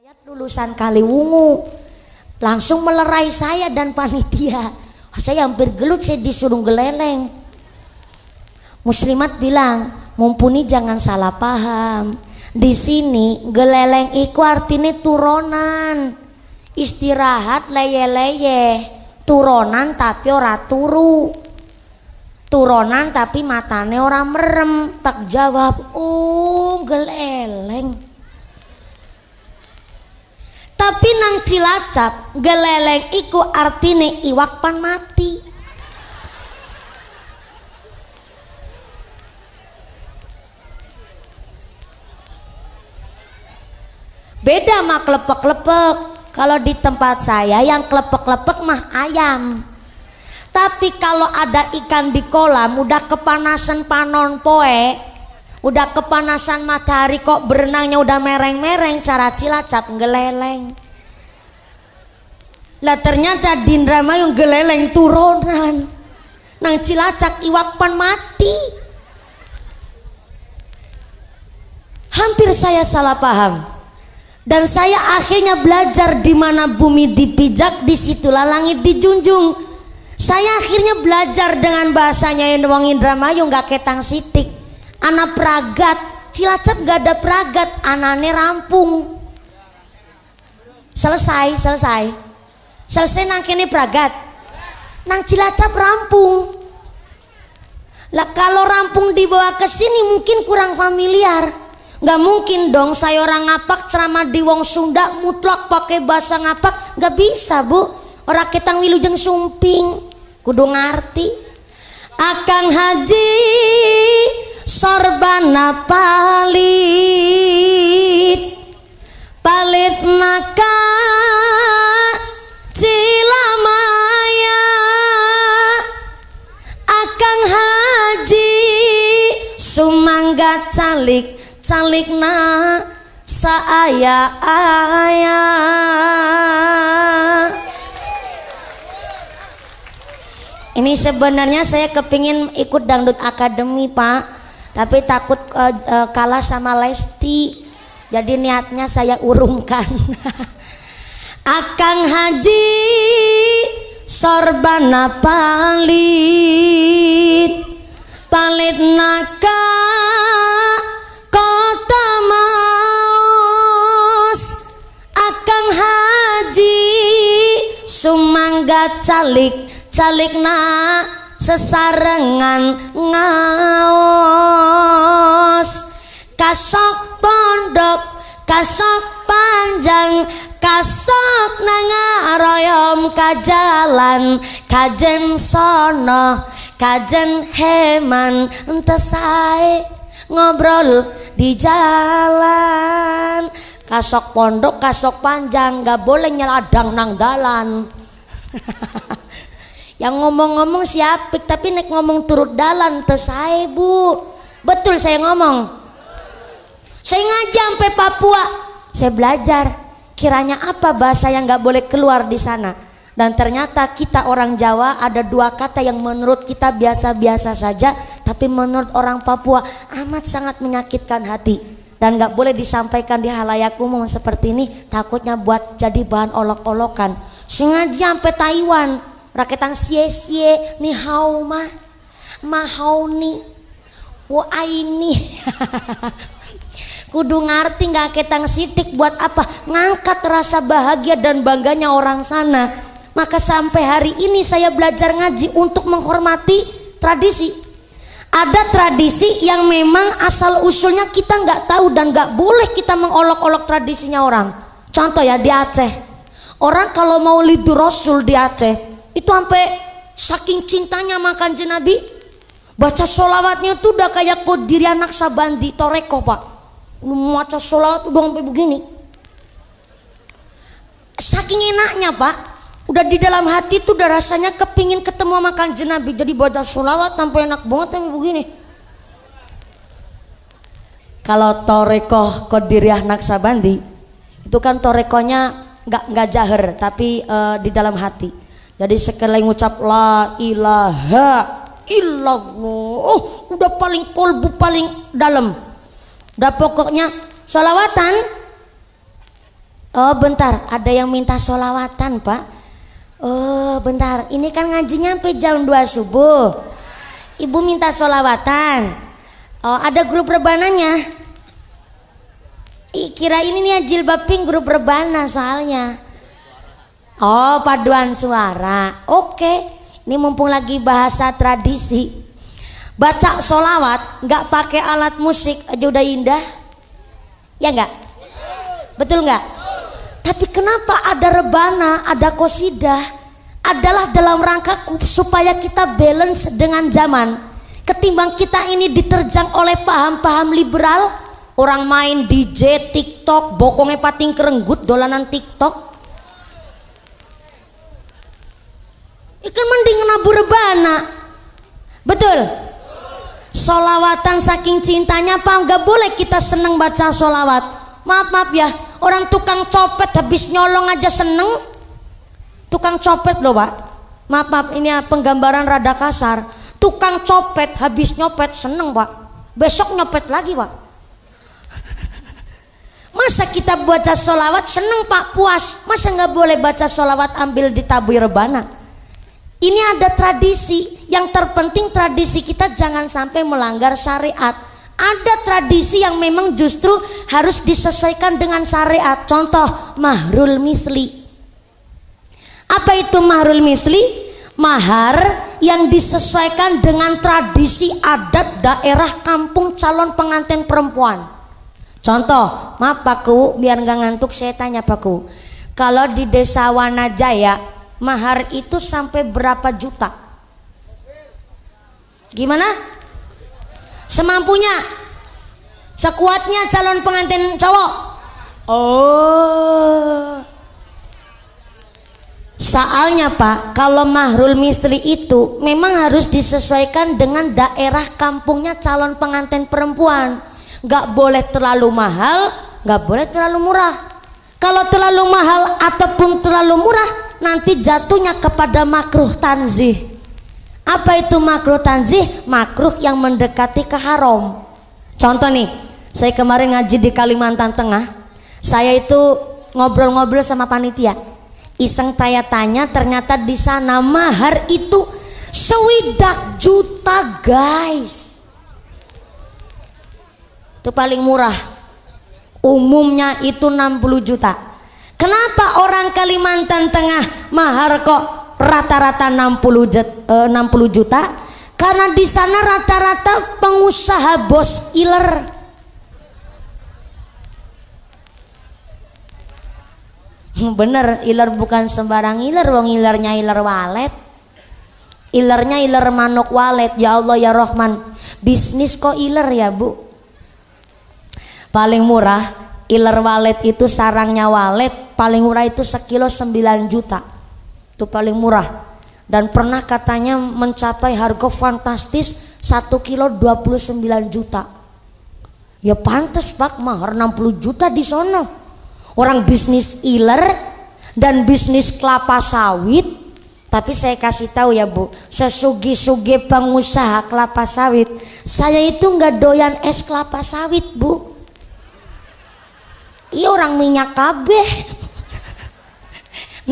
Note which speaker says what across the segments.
Speaker 1: Lulusan Kaliwungu langsung melerai saya dan panitia. Saya hampir gelut, saya disuruh geleleng. Muslimat bilang, mumpuni jangan salah paham. Di sini geleleng iku artinya turunan. Istirahat leye-leye. Turunan tapi ora turu. Turunan tapi matane ora merem. Tak jawab, oh geleleng. Tapi nang Cilacap geleleng iku artine iwak pan mati. Beda mah klepek-klepek. Kalau di tempat saya yang klepek-klepek mah ayam. Tapi kalau ada ikan di kolam udah kepanasan panon poe, udah kepanasan matahari kok berenangnya udah mereng-mereng, cara Cilacap geleleng. Lah ternyata di Indramayu geleleng turunan. Nang Cilacap iwak pan mati. Hampir saya salah paham. Dan saya akhirnya belajar di mana bumi dipijak, disitulah langit dijunjung. Saya akhirnya belajar dengan bahasanya yang wong Indramayu nggak ketang sitik. Anak pragat, Cilacap gak ada pragat, anane rampung. Selesai nang kene pragat, nang Cilacap rampung. Lah kalau rampung dibawa ke sini mungkin kurang familiar. Gak mungkin dong saya orang ngapak ceramah di wong Sunda mutlak pakai bahasa ngapak, gak bisa bu. Orang ketang wilujeng sumping kudu ngarti. Akang Haji sorbana palit naka Cilamaya. Akang Haji sumangga calikna saaya-aya. Ini sebenarnya saya kepingin ikut dangdut akademi pak, tapi takut kalah sama Lesti, jadi niatnya saya urungkan. Akang Haji sorbana palit naka kota Maus. Akang Haji sumangga calikna sesarengan ngaos. Kasok pondok kasok panjang kasok nangaroyom kajalan kajen sono kajen heman ente sae ngobrol di jalan. Kasok pondok kasok panjang gak boleh nyeladang nang dalan. Yang ngomong-ngomong siapik tapi nek ngomong turut dalan tesae bu. Betul saya ngomong. Saya ngaji sampai Papua, saya belajar kiranya apa bahasa yang gak boleh keluar di sana. Dan ternyata kita orang Jawa ada dua kata yang menurut kita biasa-biasa saja, tapi menurut orang Papua amat sangat menyakitkan hati dan gak boleh disampaikan di halayak umum seperti ini, takutnya buat jadi bahan olok-olokan. Sengaja sampai Taiwan, raketang sie-sie ni hao mahau ni wo aini. Kudu ngerti gak ketang sitik buat apa ngangkat rasa bahagia dan bangganya orang sana. Maka sampai hari ini saya belajar ngaji untuk menghormati tradisi. Ada tradisi yang memang asal usulnya kita nggak tahu dan nggak boleh kita mengolok-olok tradisinya orang. Contoh ya di Aceh, orang kalau mau lidur Rasul di Aceh itu sampai saking cintanya makan Nabi, baca sholawatnya tuh udah kayak Qodiri anak Sabandi toreko pak. Baca sholawat udah sampai begini. Saking enaknya pak. Udah di dalam hati tuh udah rasanya kepingin ketemu sama Kanjeng Nabi. Jadi baca sholawat sampai enak banget sampai begini. Kalau torekoh Qadiriyah Naksabandi itu kan torekohnya nggak jaher tapi di dalam hati. Jadi sekali ngucap la ilaha illallah, udah paling kolbu paling dalam. Udah pokoknya sholawatan Oh bentar, ada yang minta sholawatan Pak. Oh bentar, ini kan ngajinya sampai jam 2 subuh. Ibu minta sholawatan. Oh ada grup rebananya. Kira ini nih jilbab pink grup rebana soalnya. Oh paduan suara. Oke, ini mumpung lagi bahasa tradisi. Baca sholawat nggak pakai alat musik aja udah indah. Ya nggak? Betul nggak? Tapi kenapa ada rebana, ada qosidah? Adalah dalam rangka supaya kita balance dengan zaman. Ketimbang kita ini diterjang oleh paham-paham liberal, orang main DJ, TikTok, bokongnya pating kerenggut dolanan TikTok. Ikan mending nabu rebana. Betul? Sholawatan saking cintanya Pak, nggak boleh kita seneng baca sholawat. Maaf ya, orang tukang copet habis nyolong aja seneng. Tukang copet loh Pak. Maaf ini penggambaran rada kasar. Tukang copet habis nyopet seneng Pak. Besok nyopet lagi Pak. Masa kita baca sholawat seneng Pak, puas. Masa nggak boleh baca sholawat ambil ditabui rebana? Ini ada tradisi. Yang terpenting tradisi kita jangan sampai melanggar syariat. Ada tradisi yang memang justru harus disesuaikan dengan syariat. Contoh mahrul misli. Apa itu mahrul misli? Mahar yang disesuaikan dengan tradisi adat daerah kampung calon pengantin perempuan. Contoh, maaf Pakku, biar nggak ngantuk saya tanya Pakku. Kalau di desa Wanajaya, mahar itu sampai berapa juta? Gimana? Semampunya, sekuatnya calon pengantin cowok. Oh, soalnya Pak, kalau mahrul misli itu memang harus disesuaikan dengan daerah kampungnya calon pengantin perempuan. Gak boleh terlalu mahal, gak boleh terlalu murah. Kalau terlalu mahal ataupun terlalu murah, nanti jatuhnya kepada makruh tanzih. Apa itu makruh tanzih? Makruh yang mendekati ke haram. Contoh nih, saya kemarin ngaji di Kalimantan Tengah. Saya itu ngobrol-ngobrol sama panitia. Iseng tanya, ternyata di sana mahar itu 1 juta guys. Itu paling murah. Umumnya itu 60 juta. Kenapa orang Kalimantan Tengah mahar kok rata-rata 60 juta? Karena di sana rata-rata pengusaha bos iler. Bener, iler bukan sembarang iler, wong ilernya iler walet. Ilernya iler manuk walet. Ya Allah ya Rahman, bisnis kok iler ya Bu. Paling murah iler walet itu, sarangnya walet paling murah itu sekilo 9 juta. Itu paling murah. Dan pernah katanya mencapai harga fantastis 1 kilo 29 juta. Ya pantas Pak, mahar 60 juta di sono. Orang bisnis iler dan bisnis kelapa sawit. Tapi saya kasih tahu ya Bu, sesugi-sugi pengusaha kelapa sawit, saya itu nggak doyan es kelapa sawit Bu. Iya orang minyak kabeh.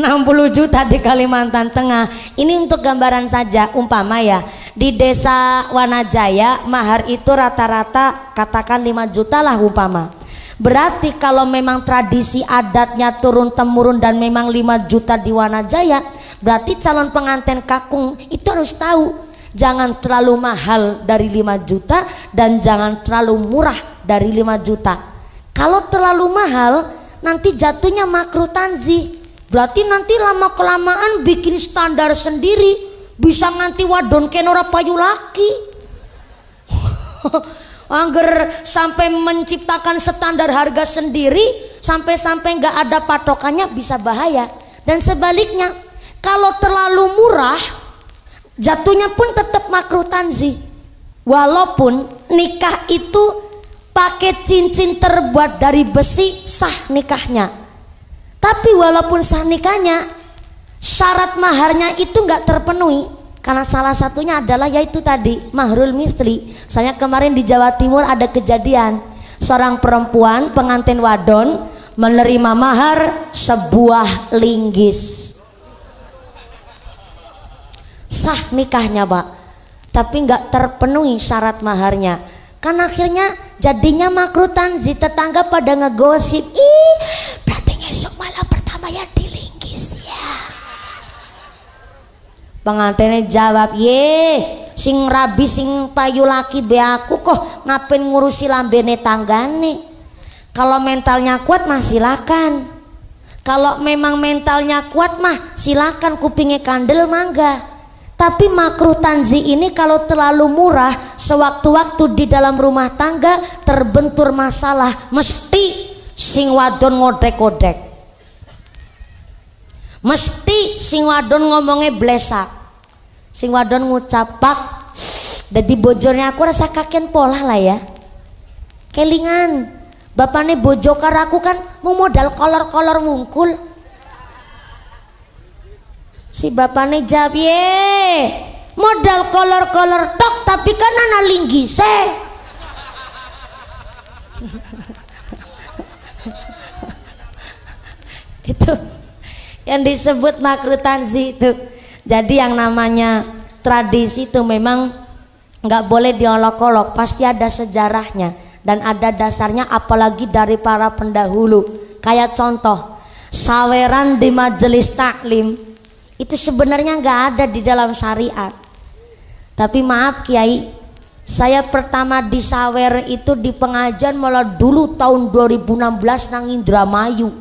Speaker 1: 60 juta di Kalimantan Tengah. Ini untuk gambaran saja, umpama ya di desa Wanajaya mahar itu rata-rata katakan 5 juta lah umpama. Berarti kalau memang tradisi adatnya turun temurun dan memang 5 juta di Wanajaya, berarti calon pengantin kakung itu harus tahu jangan terlalu mahal dari 5 juta dan jangan terlalu murah dari 5 juta. Kalau terlalu mahal nanti jatuhnya makruh tanzih. Berarti nanti lama kelamaan bikin standar sendiri, bisa nganti wadon kenora payu laki. Angger sampai menciptakan standar harga sendiri, sampai-sampai nggak ada patokannya, bisa bahaya. Dan sebaliknya, kalau terlalu murah, jatuhnya pun tetap makruh tanzih. Walaupun nikah itu pakai cincin terbuat dari besi, sah nikahnya. Tapi walaupun sah nikahnya, syarat maharnya itu nggak terpenuhi. Karena salah satunya adalah yaitu tadi mahrul misli. Saya kemarin di Jawa Timur ada kejadian seorang perempuan pengantin wadon menerima mahar sebuah linggis. Sah nikahnya Pak, tapi nggak terpenuhi syarat maharnya. Kan akhirnya jadinya makruh tanzih, tetangga pada ngegosip, ih berarti ngesuk malam pertama ya dilinggis ya. Pengantinnya jawab, ye sing rabi sing payu laki be aku kok ngapain ngurusi lambene tanggane. Kalau mentalnya kuat mah silakan, kalau memang mentalnya kuat mah silakan, kupingnya kandel mangga. Tapi makruh tanzih ini kalau terlalu murah, sewaktu-waktu di dalam rumah tangga terbentur masalah, mesti sing wadon ngodek-ngodek, mesti sing wadon ngomongnya blesak, sing wadon ngucap pak dadi bojornya aku rasa kaken pola lah ya, kelingan bapaknya bojo karo aku kan mau modal kolor-kolor wungkul. Si bapaknya jawab, ye modal kolor-kolor tok tapi kan ana linggise. Itu yang disebut makruh tanzih itu. Jadi yang namanya tradisi itu memang nggak boleh diolok-olok, pasti ada sejarahnya dan ada dasarnya, apalagi dari para pendahulu. Kayak contoh saweran di majelis taklim itu sebenarnya nggak ada di dalam syariat. Tapi maaf Kiai, saya pertama disawer itu di pengajian malah dulu tahun 2016 nang Indramayu.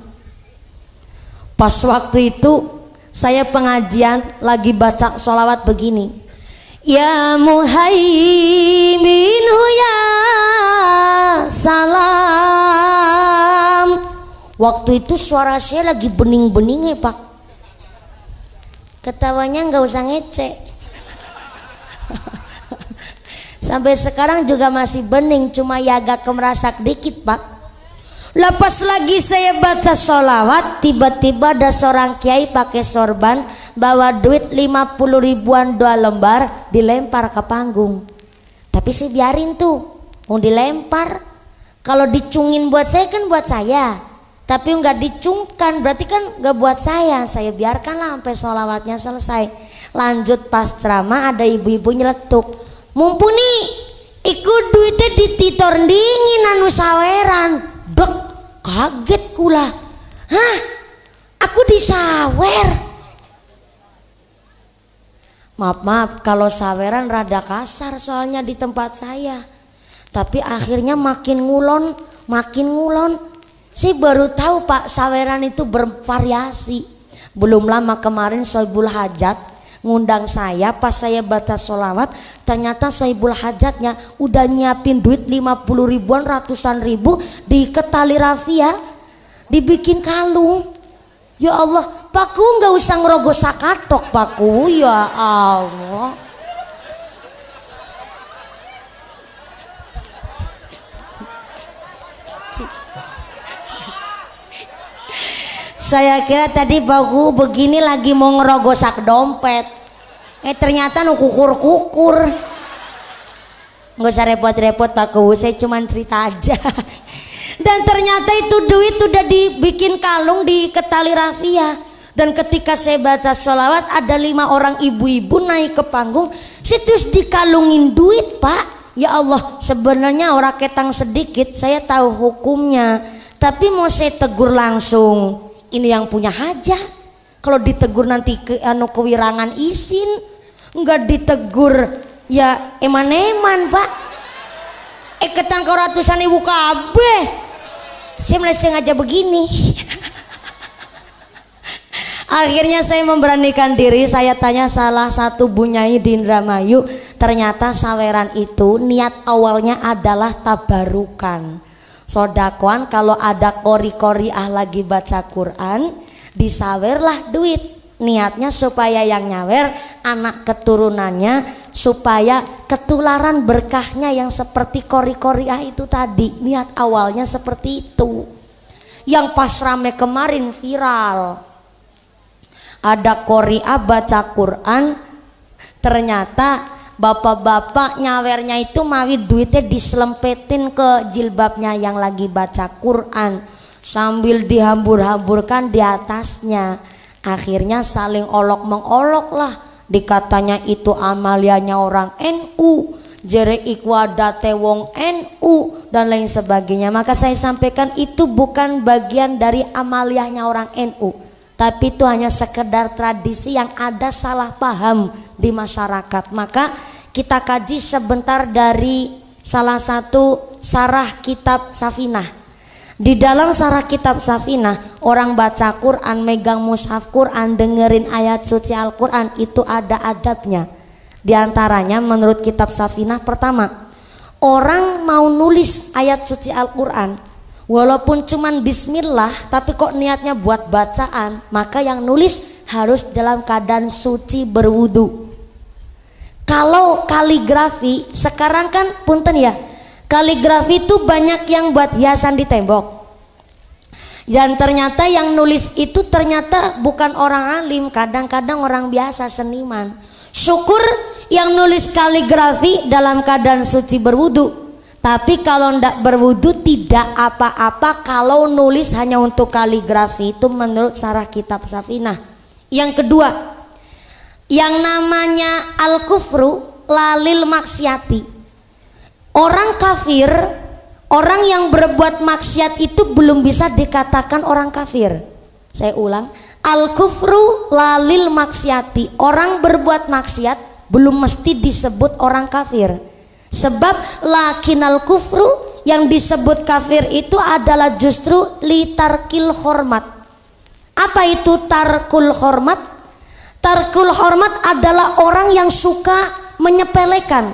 Speaker 1: Pas waktu itu saya pengajian lagi baca sholawat begini, ya muhaimin ya salam. Waktu itu suara saya lagi bening-beningnya Pak, ketawanya nggak usah ngecek. Sampai sekarang juga masih bening, cuma ya agak kemerasak dikit Pak. Lepas lagi saya baca sholawat, tiba-tiba ada seorang kiai pakai sorban, bawa duit 50 ribuan 2 lembar, dilempar ke panggung. Tapi saya biarin tuh, mau dilempar, kalau dicungin buat saya kan buat saya, tapi nggak dicungkan berarti kan nggak buat saya biarkanlah sampai sholawatnya selesai. Lanjut pas ceramah ada ibu-ibu nyeletuk, mumpuni ikut duitnya dititor dingin anu saweran. Dek, kaget kula, hah aku disawer. Maaf kalau saweran rada kasar soalnya di tempat saya, tapi akhirnya makin ngulon. Saya baru tahu Pak, saweran itu bervariasi. Belum lama kemarin Sohibul Hajat ngundang saya, pas saya baca sholawat ternyata Sohibul Hajatnya udah nyiapin duit 50 ribuan, ratusan ribu, diikat tali rafia, dibikin kalung. Ya Allah, Pakku nggak usah ngerogoh sakatok Pakku, ya Allah. Saya kira tadi Pakku begini lagi mau ngerogoh sak dompet, ternyata nu kukur-kukur. Nggak usah repot-repot Pakku, saya cuma cerita aja. Dan ternyata itu duit udah dibikin kalung di ketali rafia. Dan ketika saya baca sholawat ada 5 orang ibu-ibu naik ke panggung, terus dikalungin duit Pak. Ya Allah, sebenarnya orang ketang sedikit saya tahu hukumnya, tapi mau saya tegur langsung, ini yang punya hajat. Kalau ditegur nanti kewirangan izin, nggak ditegur ya eman-eman Pak. Ketang kau ratusan ibu kabeh. Saya mulai sengaja begini. Akhirnya saya memberanikan diri, saya tanya salah satu bunyai di Indramayu, ternyata saweran itu niat awalnya adalah tabarukan, sodakoan. Kalau ada kori-koriah lagi baca Quran, disawerlah duit, niatnya supaya yang nyawer anak keturunannya, supaya ketularan berkahnya yang seperti kori-koriah itu tadi. Niat awalnya seperti itu. Yang pas rame kemarin viral, ada koriah baca Quran, ternyata bapak-bapak nyawernya itu mawi duitnya diselempetin ke jilbabnya yang lagi baca Quran. sambil dihambur-hamburkan di atasnya. Akhirnya saling olok mengolok lah, dikatanya itu amalianya orang NU, jere iku adate wong NU dan lain sebagainya. Maka saya sampaikan itu bukan bagian dari amaliyahnya orang NU, tapi itu hanya sekedar tradisi yang ada salah paham di masyarakat. Maka kita kaji sebentar dari salah satu sarah kitab Safinah. Di dalam sarah kitab Safinah, orang baca Quran, megang mushaf Quran, dengerin ayat suci Al-Quran, itu ada adabnya. Di antaranya menurut kitab Safinah, pertama, orang mau nulis ayat suci Al-Quran, walaupun cuman bismillah, tapi kok niatnya buat bacaan, maka yang nulis harus dalam keadaan suci berwudu. Kalau kaligrafi, sekarang kan punten ya, kaligrafi itu banyak yang buat hiasan di tembok. Dan ternyata yang nulis itu ternyata bukan orang alim, kadang-kadang orang biasa, seniman. Syukur yang nulis kaligrafi dalam keadaan suci berwudu. Tapi kalau ndak berwudu tidak apa-apa kalau nulis hanya untuk kaligrafi. Itu menurut sarah kitab Safinah. Yang kedua, yang namanya al-kufru lalil maksiati. Orang kafir, orang yang berbuat maksiat itu belum bisa dikatakan orang kafir. Saya ulang, al-kufru lalil maksiati. Orang berbuat maksiat belum mesti disebut orang kafir. Sebab lakinal kufru, yang disebut kafir itu adalah justru litarkil hormat. Apa itu tarkul hormat? Tarkul hormat adalah orang yang suka menyepelekan,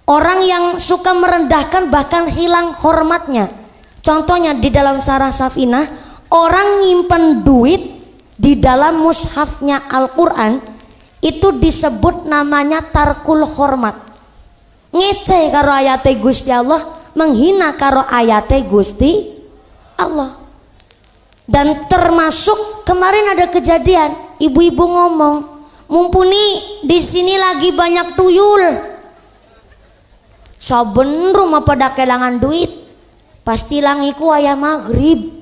Speaker 1: orang yang suka merendahkan, bahkan hilang hormatnya. Contohnya di dalam sarah Safinah, orang nyimpen duit di dalam mushafnya Al-Quran itu disebut namanya tarkul hormat. Ngece karo ayate Gusti Allah, menghina karo ayate Gusti Allah. Dan termasuk kemarin ada kejadian, ibu-ibu ngomong, mumpuni di sini lagi banyak tuyul, saben rumah pada kelangan duit, pasti langiku ayah maghrib.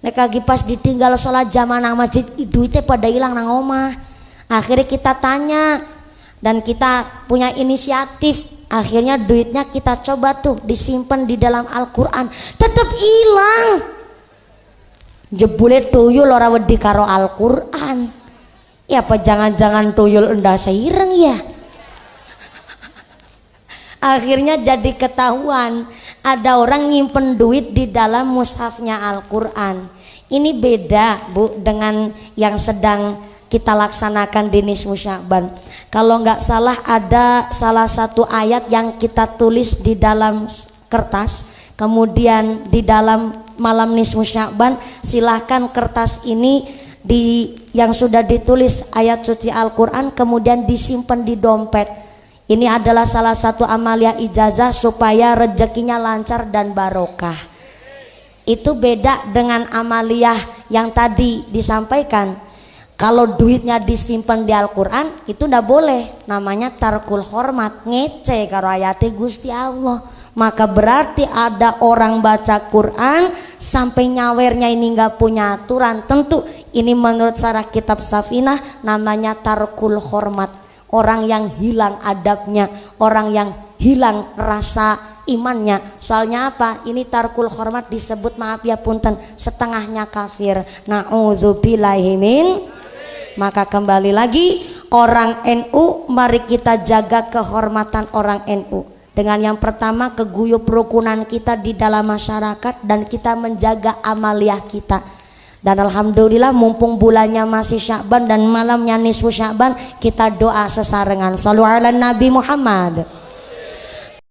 Speaker 1: Nek lagi pas ditinggal sholat jamaah nang masjid, duitnya pada hilang nang omah. Akhirnya kita tanya dan kita punya inisiatif. Akhirnya duitnya kita coba tuh disimpan di dalam Al-Quran, tetap hilang. Jebule tuyul ora wedi karo Al-Quran. Ya apa jangan-jangan tuyul endah seireng ya? Akhirnya jadi ketahuan ada orang nyimpen duit di dalam mushafnya Al-Quran. Ini beda Bu dengan yang sedang kita laksanakan di Nisfu Sya'ban. Kalau nggak salah ada salah satu ayat yang kita tulis di dalam kertas, kemudian di dalam malam Nisfu Sya'ban silahkan kertas ini yang sudah ditulis ayat suci Al-Quran kemudian disimpan di dompet. Ini adalah salah satu amalia ijazah supaya rezekinya lancar dan barokah. Itu beda dengan amalia yang tadi disampaikan. Kalau duitnya disimpan di Al-Quran itu ndak boleh, namanya tarkul hormat, ngece karo ayate Gusti Allah. Maka berarti ada orang baca Quran sampai nyawernya ini nggak punya aturan. Tentu ini menurut sarah kitab Safinah namanya tarkul hormat. Orang yang hilang adabnya, orang yang hilang rasa imannya. Soalnya apa? Ini tarkul hormat disebut, maaf ya punten, setengahnya kafir. Na'udzubillahi min. Maka kembali lagi orang NU, mari kita jaga kehormatan orang NU. Dengan yang pertama keguyup rukunan kita di dalam masyarakat dan kita menjaga amaliyah kita. Dan alhamdulillah mumpung bulannya masih Sya'ban dan malamnya Nisfu Sya'ban, kita doa sesarengan. Shallu ala Nabi Muhammad.